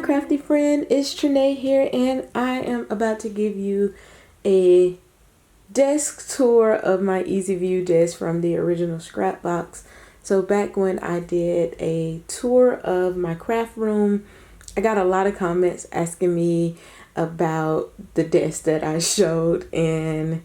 crafty friend, it's Trinae here, and I am about to give you a desk tour of my Easy View desk from the original Scrapbox. So back when I did a tour of my craft room, I got a lot of comments asking me about the desk that I showed, and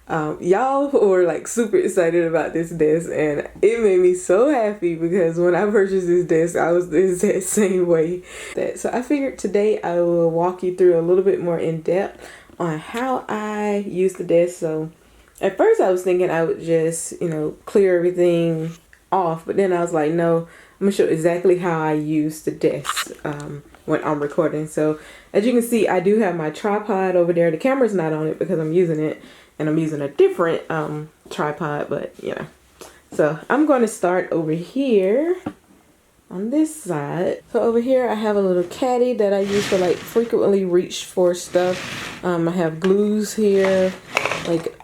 y'all were like super excited about this desk, and it made me so happy because when I purchased this desk I was the exact same way. So I figured today I will walk you through a little bit more in depth on how I use the desk. So at first I was thinking I would just clear everything off, but then I was like, no, I'm gonna show exactly how I use the desk when I'm recording. So as you can see, I do have my tripod over there. The camera's not on it because I'm using it, and I'm using a different tripod, but so I'm going to start over here on this side. So over here I have a little caddy that I use for like frequently reach for stuff. I have glues here, like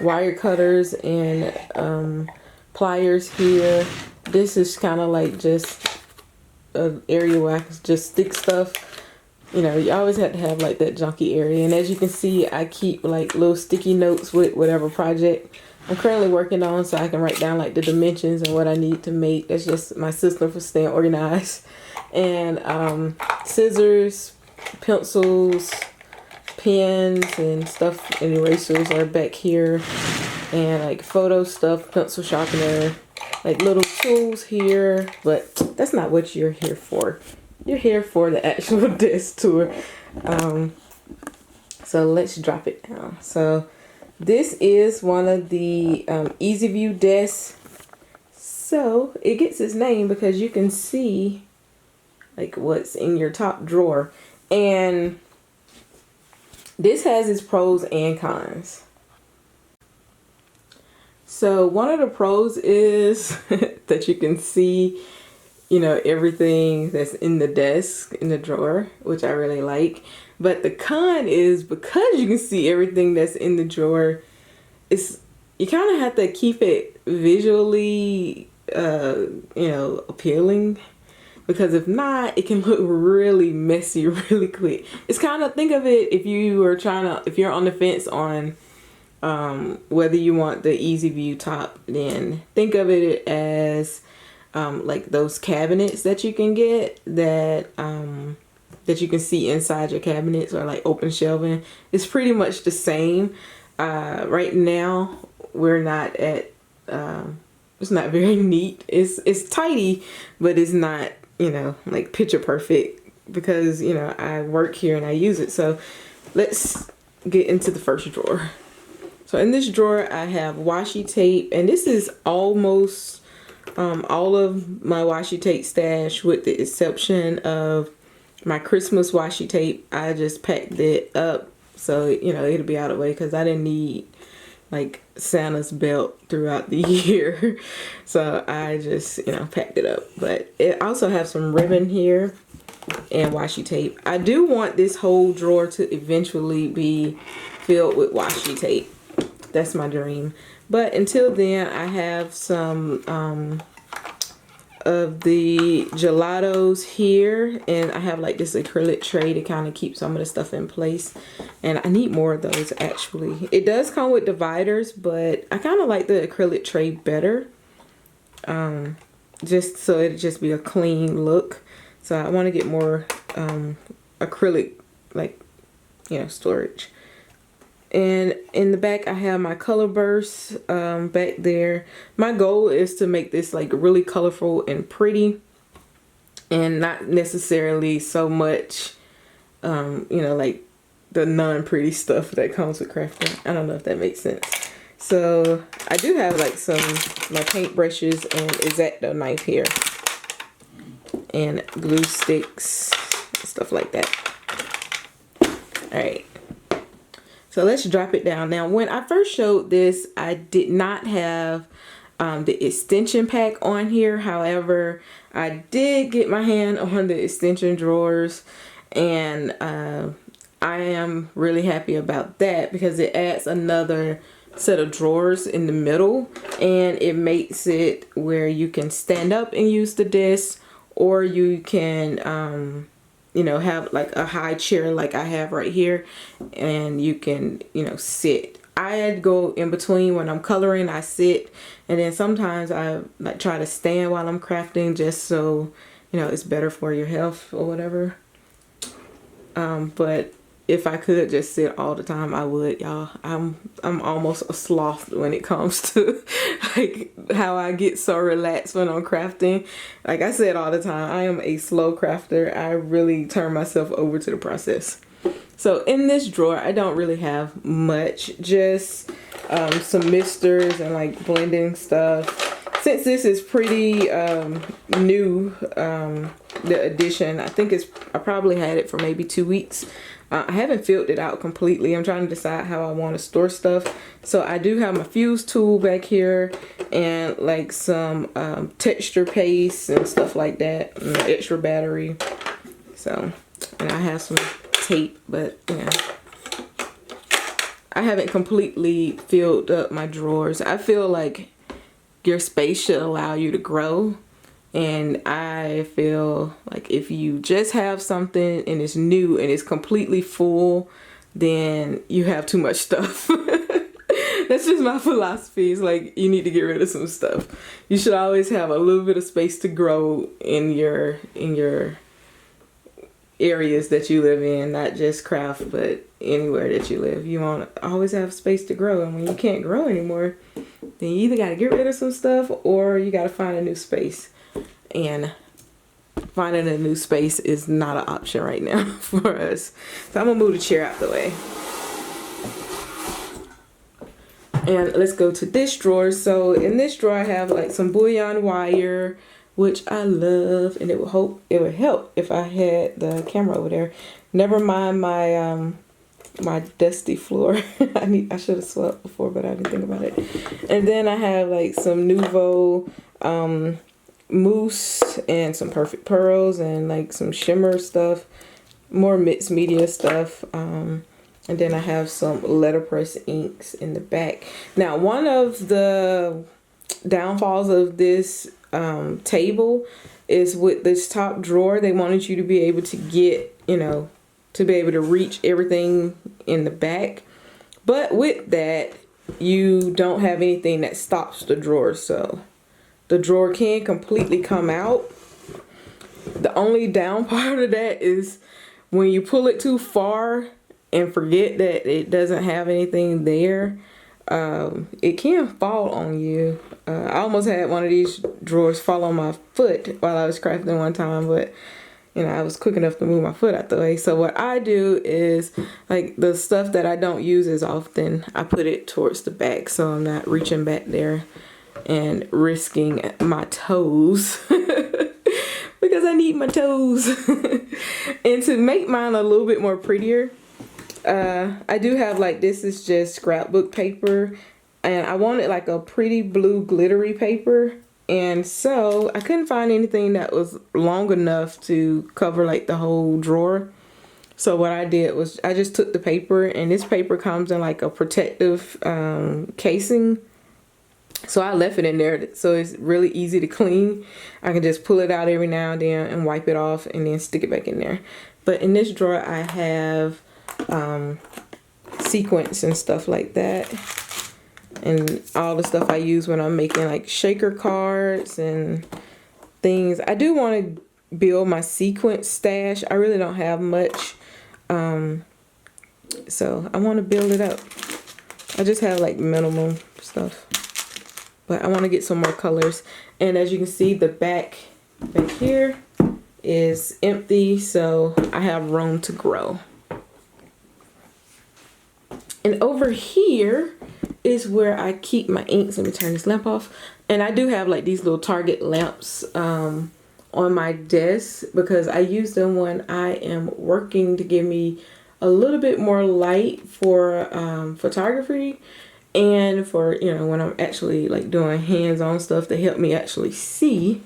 wire cutters and pliers here. This is kind of like just an area where I can just stick stuff. You always have to have like that junky area. And as you can see, I keep like little sticky notes with whatever project I'm currently working on, so I can write down like the dimensions and what I need to make. That's just my system for staying organized. And scissors, pencils, pens and stuff, and erasers are back here. And like photo stuff, pencil sharpener, like little tools here. But that's not what you're here for. You're here for the actual desk tour. So let's drop it down. So this is one of the Easy View desks. So it gets its name because you can see like what's in your top drawer. And this has its pros and cons. So one of the pros is that you can see everything that's in the desk, in the drawer, which I really like. But the con is, because you can see everything that's in the drawer, you kind of have to keep it visually, appealing. Because if not, it can look really messy really quick. It's kind of, think of it if you're on the fence on whether you want the Easy View top, then think of it as like those cabinets that you can get that you can see inside your cabinets, or like open shelving. It's pretty much the same. Right now we're not at it's not very neat. It's tidy, but it's not like picture perfect, because I work here and I use it. So let's get into the first drawer. So in this drawer I have washi tape, and this is almost all of my washi tape stash, with the exception of my Christmas washi tape. I just packed it up so it'll be out of the way, because I didn't need like Santa's belt throughout the year. So I just packed it up. But it also has some ribbon here and washi tape. I do want this whole drawer to eventually be filled with washi tape. That's my dream. But until then, I have some of the gelatos here, and I have like this acrylic tray to kind of keep some of the stuff in place. And I need more of those actually. It does come with dividers, but I kind of like the acrylic tray better. Just so it just be a clean look. So I want to get more acrylic, like storage. And in the back I have my color bursts back there. My goal is to make this like really colorful and pretty, and not necessarily so much like the non-pretty stuff that comes with crafting. I don't know if that makes sense. So I do have like my paint brushes and X-Acto knife here, and glue sticks, stuff like that. Alright, so let's drop it down. Now, when I first showed this, I did not have the extension pack on here. However, I did get my hand on the extension drawers, and I am really happy about that, because it adds another set of drawers in the middle, and it makes it where you can stand up and use the desk, or you can you know, have like a high chair like I have right here, and you can, you know, sit. I go in between. When I'm coloring, I sit, and then sometimes I like try to stand while I'm crafting, just so, you know, it's better for your health or whatever. But if I could just sit all the time, I would, y'all. I'm almost a sloth when it comes to like how I get so relaxed when I'm crafting. Like I said all the time, I am a slow crafter. I really turn myself over to the process. So in this drawer, I don't really have much, just some misters and like blending stuff. Since this is pretty new, the addition, I think I probably had it for maybe 2 weeks. I haven't filled it out completely. I'm trying to decide how I want to store stuff. So I do have my fuse tool back here, and like some texture paste and stuff like that, and an extra battery. So, and I have some tape, but yeah, I haven't completely filled up my drawers. I feel like your space should allow you to grow, and I feel like if you just have something and it's new and it's completely full, then you have too much stuff. That's just my philosophy. It's like you need to get rid of some stuff. You should always have a little bit of space to grow in your areas that you live in, not just craft, but anywhere that you live. You want to always have space to grow, and when you can't grow anymore, then you either got to get rid of some stuff or you got to find a new space. And finding a new space is not an option right now for us. So I'm gonna move the chair out the way. And let's go to this drawer. So in this drawer I have like some bullion wire, which I love, and it would help if I had the camera over there. Never mind my my dusty floor. I should have swept before, but I didn't think about it. And then I have like some Nouveau mousse and some perfect pearls and like some shimmer stuff, more mixed media stuff. And then I have some letterpress inks in the back. Now, one of the downfalls of this table is with this top drawer, they wanted you to be able to get, you know, to be able to reach everything in the back. But with that, you don't have anything that stops the drawer, so the drawer can completely come out. The only down part of that is when you pull it too far and forget that it doesn't have anything there, it can fall on you. I almost had one of these drawers fall on my foot while I was crafting one time, but you know, I was quick enough to move my foot out the way. So what I do is, like, the stuff that I don't use as often, I put it towards the back so I'm not reaching back there and risking my toes because I need my toes. And to make mine a little bit more prettier, I do have, like, this is just scrapbook paper, and I wanted like a pretty blue glittery paper. And so I couldn't find anything that was long enough to cover like the whole drawer. So what I did was I just took the paper, and this paper comes in like a protective casing. So I left it in there so it's really easy to clean. I can just pull it out every now and then and wipe it off and then stick it back in there. But in this drawer I have sequins and stuff like that, and all the stuff I use when I'm making like shaker cards and things. I do want to build my sequence stash. I really don't have much, so I want to build it up. I just have like minimum stuff, but I want to get some more colors. And as you can see, the back here is empty, so I have room to grow. And over here is where I keep my inks. Let me turn this lamp off. And I do have like these little Target lamps on my desk because I use them when I am working to give me a little bit more light for photography, and for, you know, when I'm actually like doing hands-on stuff to help me actually see,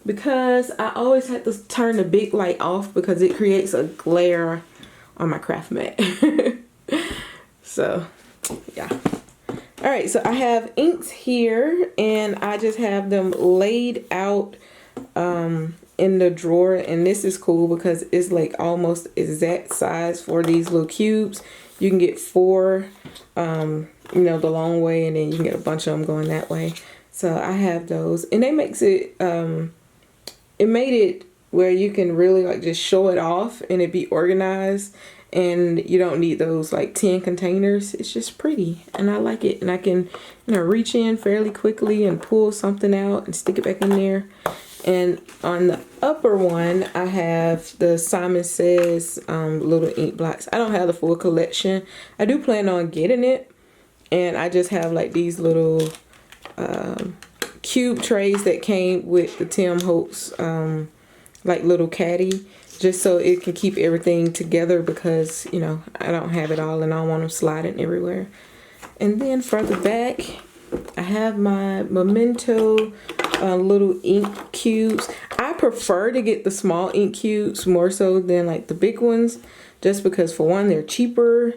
because I always have to turn the big light off because it creates a glare on my craft mat. So yeah. All right, so I have inks here, and I just have them laid out in in the drawer, and this is cool because it's like almost exact size for these little cubes. You can get 4, you know, the long way, and then you can get a bunch of them going that way. So I have those, and it makes it, it made it where you can really like just show it off and it be organized, and you don't need those like 10 containers. It's just pretty, and I like it, and I can, you know, reach in fairly quickly and pull something out and stick it back in there. And on the upper one, I have the Simon Says little ink blots. I don't have the full collection. I do plan on getting it, and I just have like these little cube trays that came with the Tim Holtz like little caddy, just so it can keep everything together, because, you know, I don't have it all and I don't want them sliding everywhere. And then further back, I have my Memento little ink cubes. I prefer to get the small ink cubes more so than like the big ones, just because for one, they're cheaper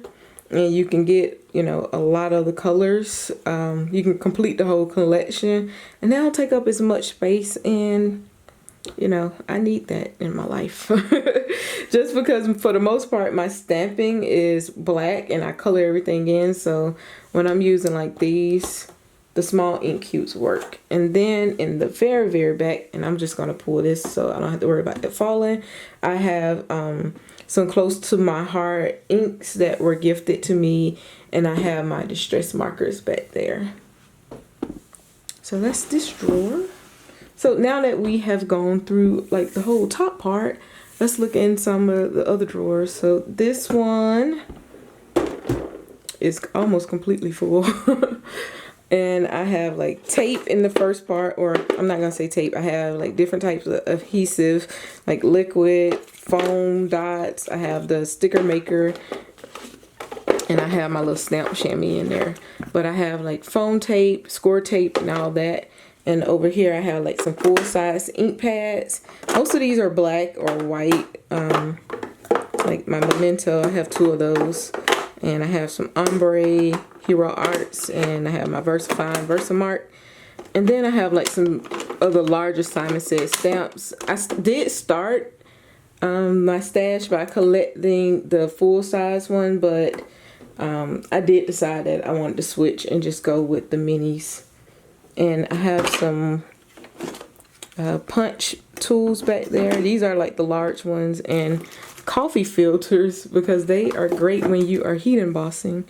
and you can get, you know, a lot of the colors. You can complete the whole collection, and they don't take up as much space, and you know, I need that in my life. Just because for the most part my stamping is black and I color everything in, so when I'm using like these, the small ink cubes work. And then in the very back, and I'm just gonna pull this so I don't have to worry about it falling, I have some close to my heart inks that were gifted to me, and I have my distress markers back there. So that's this drawer. So now that we have gone through like the whole top part, let's look in some of the other drawers. So this one is almost completely full. And I have like tape in the first part, or I'm not gonna say tape. I have like different types of adhesive, like liquid, foam, dots. I have the sticker maker, and I have my little stamp chamois in there. But I have like foam tape, score tape, and all that. And over here I have like some full-size ink pads. Most of these are black or white. Like my Memento, I have 2 of those. And I have some ombre, Hero Arts, and I have my VersaFine Versamark. And then I have like some of the larger Simon Says stamps. I did start my stash by collecting the full-size one, but I did decide that I wanted to switch and just go with the minis. And I have some punch tools back there. These are like the large ones, and coffee filters, because they are great when you are heat embossing.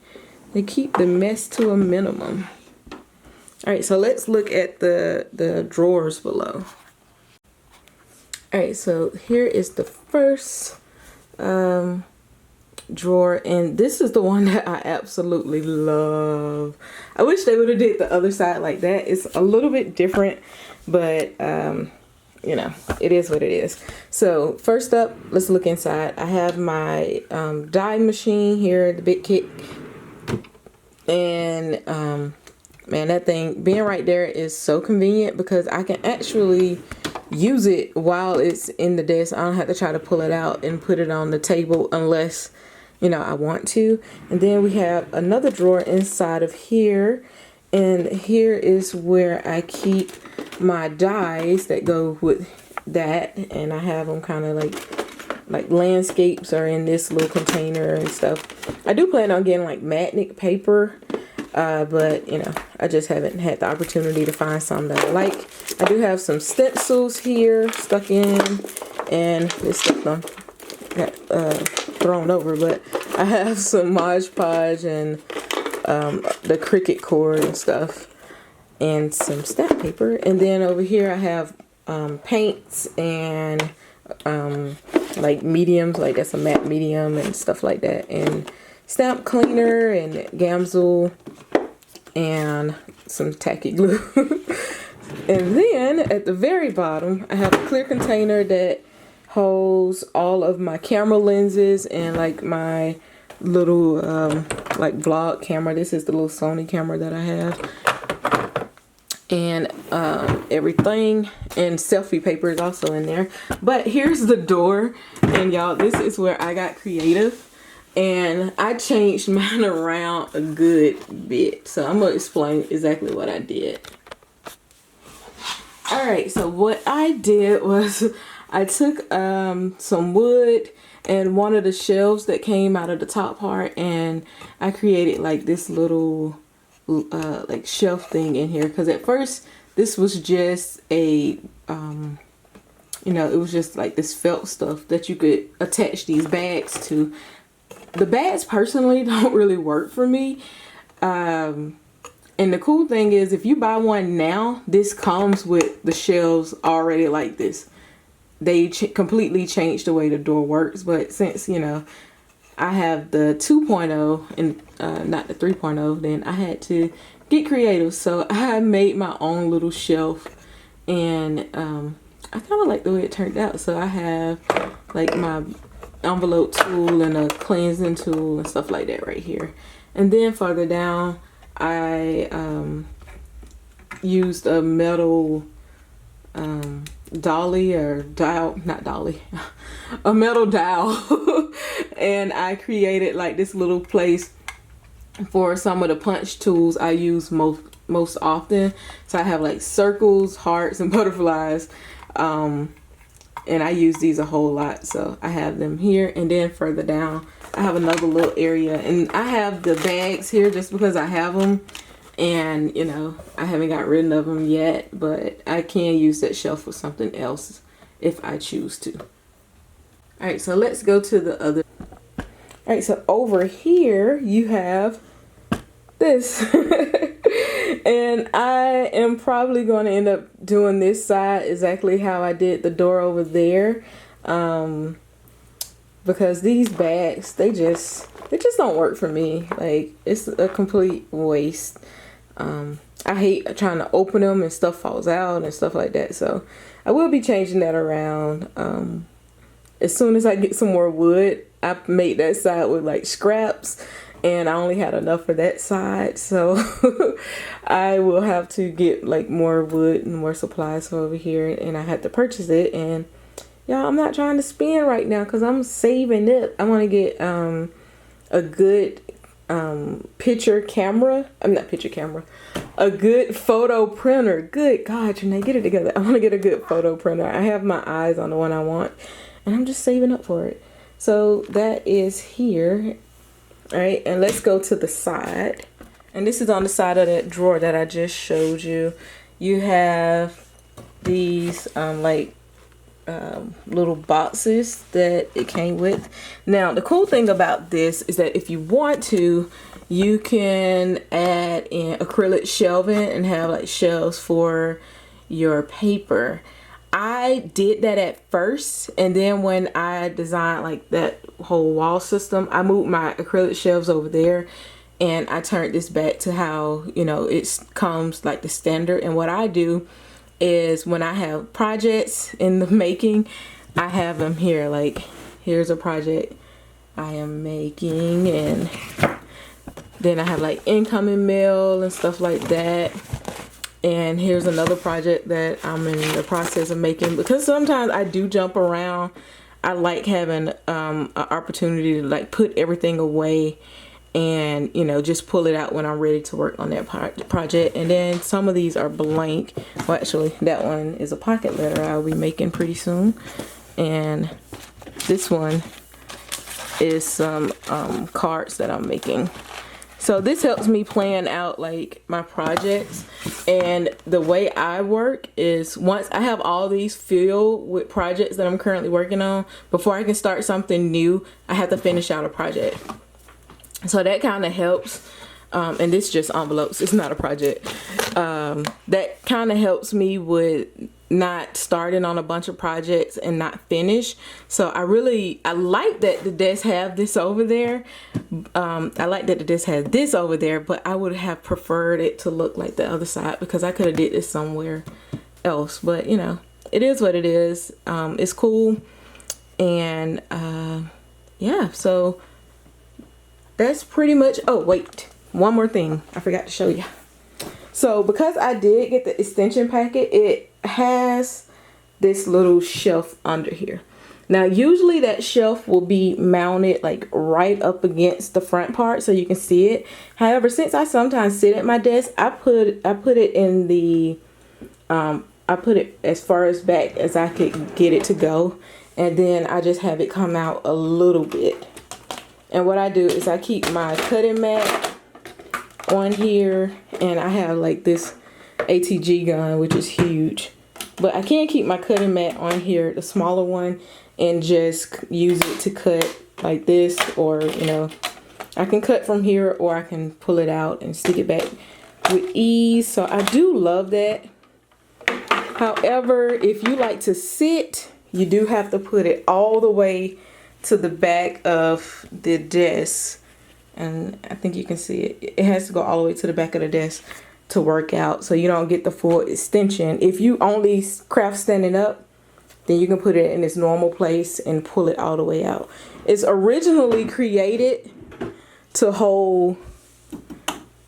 They keep the mess to a minimum. Alright, so let's look at the drawers below. Alright, so here is the first drawer, and this is the one that I absolutely love. I wish they would have did the other side like that. It's a little bit different, but you know, it is what it is. So first up, let's look inside. I have my die machine here, the Big Kick, and man, that thing being right there is so convenient, because I can actually use it while it's in the desk. I don't have to try to pull it out and put it on the table unless, you know, I want to. And then we have another drawer inside of here, and here is where I keep my dies that go with that, and I have them kind of like landscapes are in this little container and stuff. I do plan on getting like magnet paper, but you know, I just haven't had the opportunity to find some that I like. I do have some stencils here stuck in, and this stuff got thrown over, but I have some Mod Podge and the Cricut cord and stuff, and some stamp paper. And then over here I have paints and like mediums, like that's a matte medium and stuff like that, and stamp cleaner and Gamsel and some tacky glue. And then at the very bottom I have a clear container that holds all of my camera lenses and like my little like vlog camera. This is the little Sony camera that I have, and everything, and selfie paper is also in there. But here's the door, and y'all, this is where I got creative, and I changed mine around a good bit, so I'm gonna explain exactly what I did. Alright, so what I did was I took some wood and one of the shelves that came out of the top part, and I created like this little like shelf thing in here, because at first this was just a you know, it was just like this felt stuff that you could attach these bags to. The bags personally don't really work for me. And the cool thing is, if you buy one now, this comes with the shelves already like this. They completely changed the way the door works. But since, you know, I have the 2.0 and not the 3.0, then I had to get creative. So I made my own little shelf, and I kind of like the way it turned out. So I have like my envelope tool and a cleansing tool and stuff like that right here. And then further down, I used a metal dolly, or dowel, not dolly, a metal dowel. And I created like this little place for some of the punch tools I use most often. So I have like circles, hearts, and butterflies. And I use these a whole lot, so I have them here. And then further down, I have another little area, and I have the bags here just because I have them, and you know, I haven't got rid of them yet, but I can use that shelf for something else if I choose to. All right, so let's go to the other. All right, so over here you have this. And I am probably going to end up doing this side exactly how I did the door over there, because these bags, they just don't work for me. Like, it's a complete waste. I hate trying to open them and stuff falls out and stuff like that. So I will be changing that around. As soon as I get some more wood, I made that side with like scraps, and I only had enough for that side, so I will have to get like more wood and more supplies for over here, and I had to purchase it. And y'all, I'm not trying to spend right now because I'm saving it. I want to get a good picture camera. I'm not picture camera. A good photo printer. Good God, Trinae, get it together. I want to get a good photo printer. I have my eyes on the one I want, and I'm just saving up for it. So that is here. All right, and let's go to the side. And this is on the side of that drawer that I just showed you. You have these little boxes that it came with. Now, the cool thing about this is that if you want to, you can add in acrylic shelving and have like shelves for your paper. I did that at first, and then when I designed like that whole wall system, I moved my acrylic shelves over there, and I turned this back to how, you know, it comes like the standard. And what I do is when I have projects in the making, I have them here. Like, here's a project I am making, and then I have like incoming mail and stuff like that. And here's another project that I'm in the process of making, because sometimes I do jump around. I like having an opportunity to like put everything away and, you know, just pull it out when I'm ready to work on that project. And then some of these are blank. Well, actually, that one is a pocket letter I'll be making pretty soon. And this one is some cards that I'm making. So this helps me plan out like my projects. And the way I work is, once I have all these filled with projects that I'm currently working on, before I can start something new, I have to finish out a project. So that kind of helps. And this is just envelopes, it's not a project. That kind of helps me with not starting on a bunch of projects and not finish. So I like that the desk have this over there. I like that the desk has this over there, but I would have preferred it to look like the other side, because I could have did this somewhere else. But you know, it is what it is. It's cool. And yeah, so that's pretty much. Oh wait, one more thing I forgot to show you. So because I did get the extension packet, it has this little shelf under here. Now usually that shelf will be mounted like right up against the front part so you can see it. However, since I sometimes sit at my desk, I put it in the I put it as far as back as I could get it to go, and then I just have it come out a little bit. And what I do is I keep my cutting mat on here, and I have like this ATG gun, which is huge, but I can keep my cutting mat on here, the smaller one, and just use it to cut like this, or you know, I can cut from here, or I can pull it out and stick it back with ease. So I do love that. However, if you like to sit, you do have to put it all the way to the back of the desk, and I think you can see it. It has to go all the way to the back of the desk to work out, so you don't get the full extension. If you only craft standing up, then you can put it in its normal place and pull it all the way out. It's originally created to hold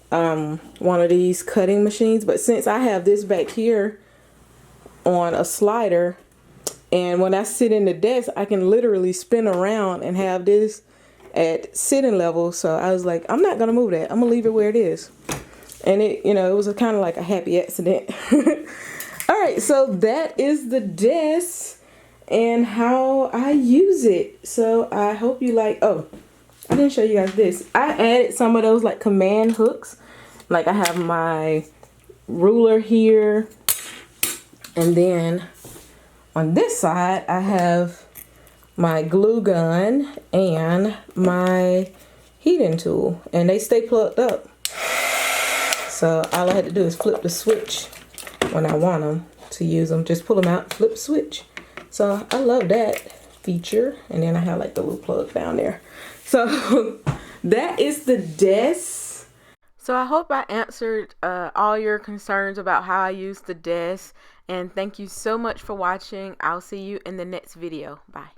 one of these cutting machines, but since I have this back here on a slider, and when I sit in the desk, I can literally spin around and have this at sitting level. So I was like, I'm not gonna move that. I'm gonna leave it where it is. And it, you know, it was kind of like a happy accident. All right, so that is the desk and how I use it. So I hope you like. Oh, I didn't show you guys this. I added some of those like command hooks. Like I have my ruler here, and then on this side I have my glue gun and my heating tool, and they stay plugged up. So all I had to do is flip the switch when I want them to use them. Just pull them out, flip the switch. So I love that feature. And then I have like the little plug down there. So that is the desk. So I hope I answered all your concerns about how I use the desk. And thank you so much for watching. I'll see you in the next video. Bye.